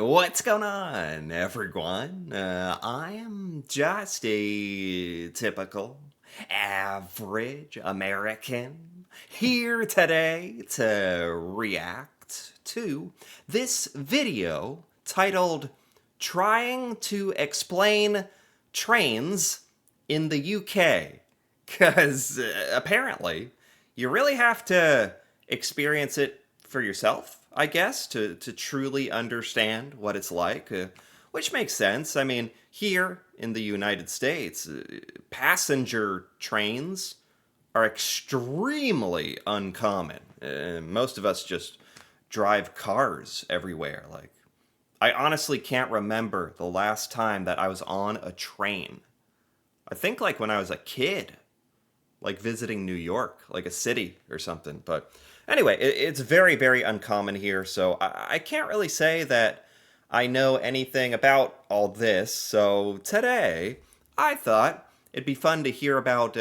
What's going on, everyone? I am just a typical, average American here today to react to this video titled Trying to Explain Trains in the UK. Because apparently, you really have to experience it for yourself, I guess, to truly understand what it's like, which makes sense. I mean, here in the United States, passenger trains are extremely uncommon. Most of us just drive cars everywhere. Like, I honestly can't remember the last time that I was on a train. I think like when I was a kid, like visiting New York, like a city or something. But anyway, it's very, very uncommon here, so I can't really say that I know anything about all this. So today, I thought it'd be fun to hear about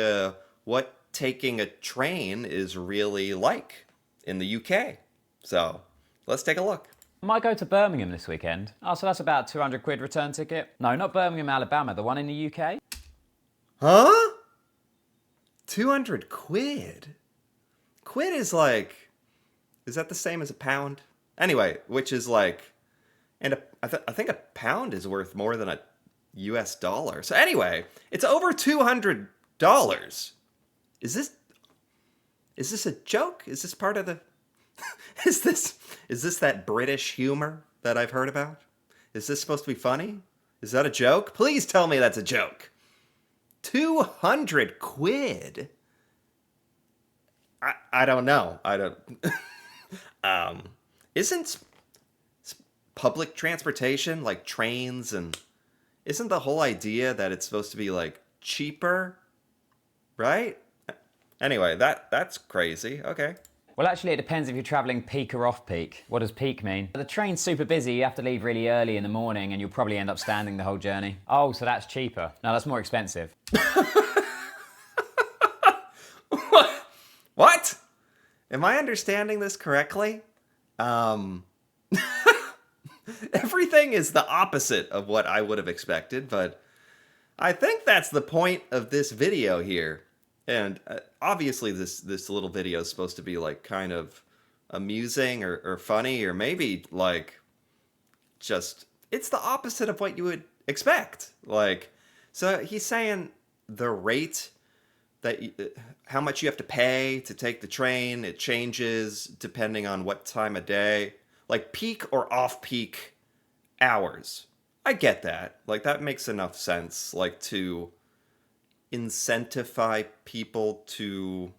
what taking a train is really like in the UK. So let's take a look. I might go to Birmingham this weekend. Oh, so that's about 200 quid return ticket. No, not Birmingham, Alabama, the one in the UK. Huh? 200 quid? Quid is like, is that the same as a pound? Anyway, which is like, and I think a pound is worth more than a US dollar. So anyway, it's over $200. Is this a joke? Is this part of the is this that British humor that I've heard about? Is this supposed to be funny? Is that a joke? Please tell me that's a joke. 200 quid? I don't know. I don't isn't public transportation like trains, and isn't the whole idea that it's supposed to be like cheaper, right? Anyway, that's crazy. Okay. Well, actually, it depends if you're travelling peak or off-peak. What does peak mean? The train's super busy, you have to leave really early in the morning and you'll probably end up standing the whole journey. Oh, so that's cheaper. No, that's more expensive. What? Am I understanding this correctly? Everything is the opposite of what I would have expected, but I think that's the point of this video here. And obviously this little video is supposed to be like kind of amusing or funny, or maybe like just, it's the opposite of what you would expect. Like, so he's saying the rate that how much you have to pay to take the train, it changes depending on what time of day, like peak or off-peak hours. I get that. Like, that makes enough sense, like to incentivize people to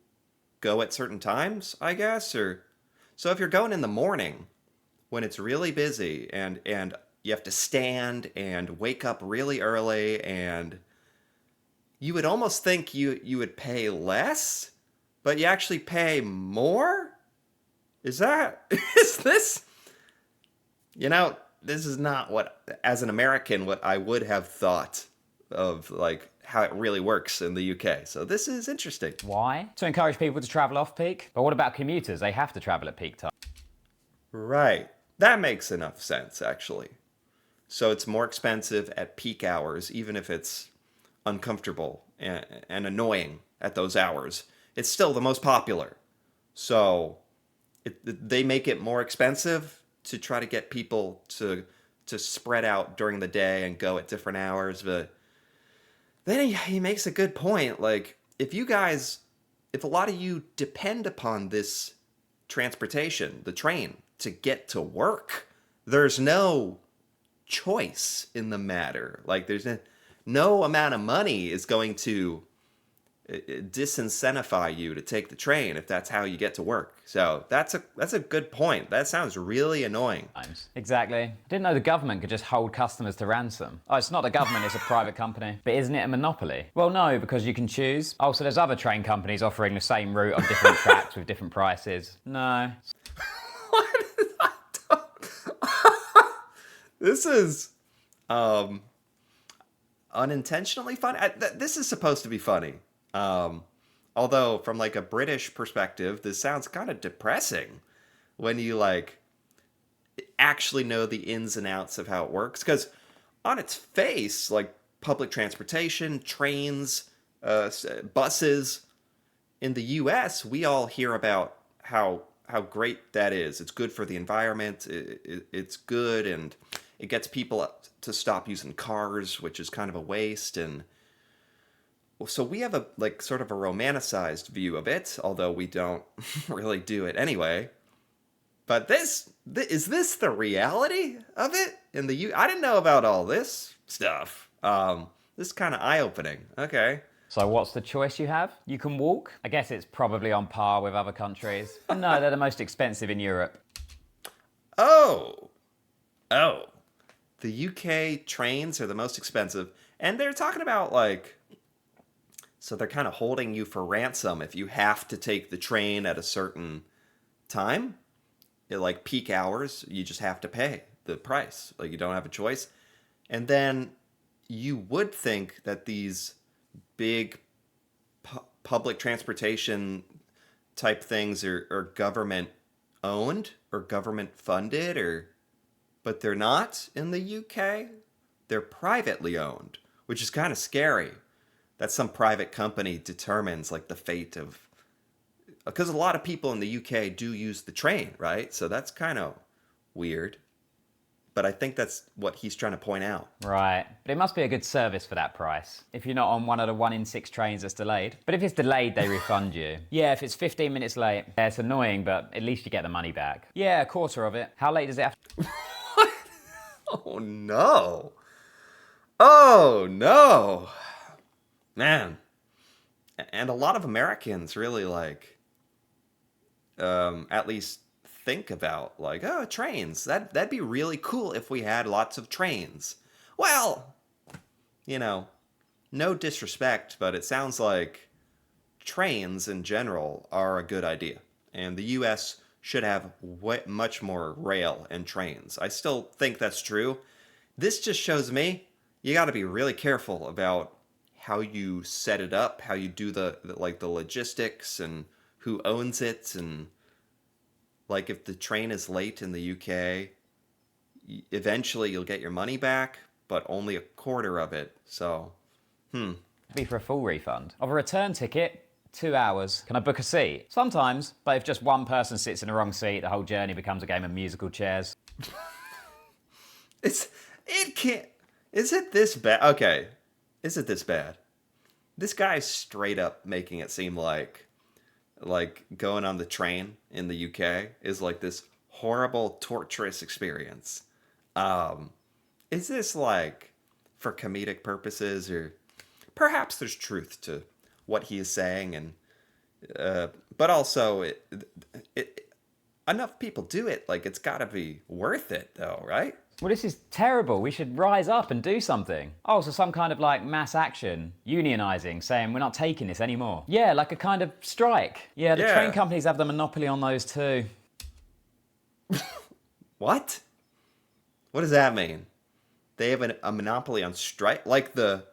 go at certain times, I guess. Or so if you're going in the morning when it's really busy and you have to stand and wake up really early, and you would almost think you would pay less, but you actually pay more? Is this, this is not what, as an American, what I would have thought of, like, how it really works in the UK. So this is interesting. Why? To encourage people to travel off-peak? But what about commuters? They have to travel at peak time. Right. That makes enough sense, actually. So it's more expensive at peak hours, even if it's uncomfortable and annoying at those hours. It's still the most popular. So they make it more expensive to try to get people to spread out during the day and go at different hours. But then he makes a good point. Like, if a lot of you depend upon this transportation, the train, to get to work, there's no choice in the matter. Like, there's no amount of money is going to disincentivize you to take the train if that's how you get to work. So that's a good point. That sounds really annoying. Exactly. Didn't know the government could just hold customers to ransom. Oh, it's not the government, it's a private company. But isn't it a monopoly? Well, no, because you can choose. Oh, so there's other train companies offering the same route on different tracks with different prices. No. What is that? This is unintentionally funny. This is supposed to be funny. Although from like a British perspective, this sounds kind of depressing when you like, actually know the ins and outs of how it works. Because on its face, like public transportation, trains, buses in the U.S., we all hear about how great that is. It's good for the environment. It's good, and it gets people to stop using cars, which is kind of a waste. And so we have a like sort of a romanticized view of it, although we don't really do it anyway. But is this the reality of it in the U? I didn't know about all this stuff. This is kind of eye opening. Okay. So what's the choice you have? You can walk. I guess it's probably on par with other countries. No, they're the most expensive in Europe. Oh, oh, the UK trains are the most expensive, and they're talking about like, so they're kind of holding you for ransom if you have to take the train at a certain time. At like peak hours, you just have to pay the price. Like you don't have a choice. And then you would think that these big public transportation type things are government owned or government funded, or but they're not in the UK. They're privately owned, which is kind of scary that some private company determines like the fate of, because a lot of people in the UK do use the train, right? So that's kind of weird. But I think that's what he's trying to point out. Right. But it must be a good service for that price. If you're not on one of the 1 in 6 trains that's delayed. But if it's delayed, they refund you. Yeah, if it's 15 minutes late, yeah, it's annoying, but at least you get the money back. Yeah, a quarter of it. How late does it have to... Oh, no. Oh, no. Man. And a lot of Americans really like, at least think about like, oh, trains. That'd be really cool if we had lots of trains. Well, no disrespect, but it sounds like trains in general are a good idea. And the US should have much more rail and trains. I still think that's true. This just shows me you got to be really careful about how you set it up, how you do the logistics and who owns it, and like if the train is late in the UK, eventually you'll get your money back, but only a quarter of it. So, be for a full refund? Of a return ticket, 2 hours. Can I book a seat? Sometimes, but if just one person sits in the wrong seat, the whole journey becomes a game of musical chairs. It can't. Is it this bad? Okay. Is it this bad? This guy's straight up making it seem like going on the train in the UK is like this horrible, torturous experience. Is this like for comedic purposes, or perhaps there's truth to what he is saying, and but also enough people do it, like it's got to be worth it though, right? Well, this is terrible. We should rise up and do something. Oh, so some kind of like mass action, unionizing, saying we're not taking this anymore. Yeah, like a kind of strike. Yeah, the train companies have the monopoly on those too. What? What does that mean? They have a monopoly on strike? Like the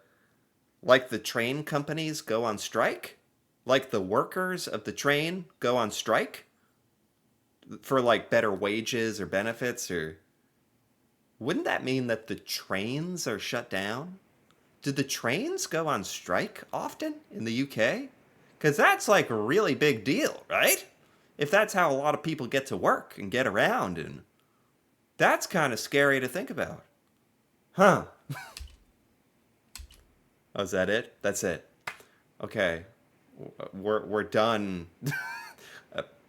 train companies go on strike? Like the workers of the train go on strike? For like better wages or benefits, or... Wouldn't that mean that the trains are shut down? Do the trains go on strike often in the UK? Because that's like a really big deal, right? If that's how a lot of people get to work and get around, and that's kind of scary to think about. Huh. Oh, is that it? That's it. Okay. We're done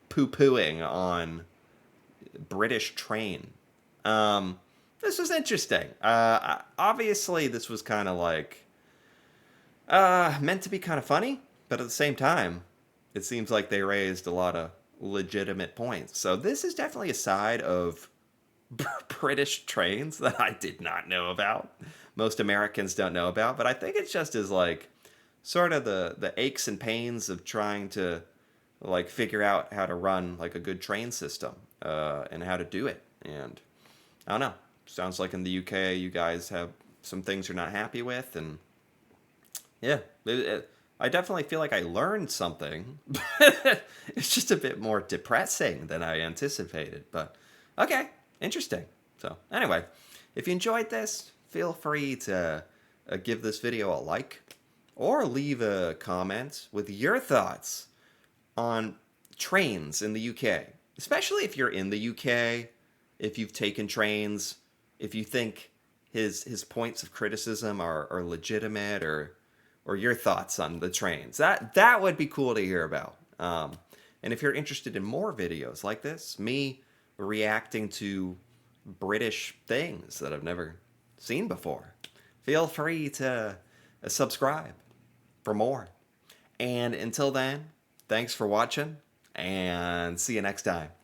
poo-pooing on British train. This was interesting. Obviously, this was kind of like meant to be kind of funny, but at the same time, it seems like they raised a lot of legitimate points. So this is definitely a side of British trains that I did not know about. Most Americans don't know about, but I think it's just as like sort of the aches and pains of trying to like figure out how to run like a good train system and how to do it. And I don't know. Sounds like in the UK, you guys have some things you're not happy with, and yeah, I definitely feel like I learned something. It's just a bit more depressing than I anticipated, but okay. Interesting. So, anyway, if you enjoyed this, feel free to give this video a like or leave a comment with your thoughts on trains in the UK, especially if you're in the UK, if you've taken trains, if you think his points of criticism are legitimate, or your thoughts on the trains. That would be cool to hear about. And if you're interested in more videos like this, me reacting to British things that I've never seen before, feel free to subscribe for more. And until then, thanks for watching, and see you next time.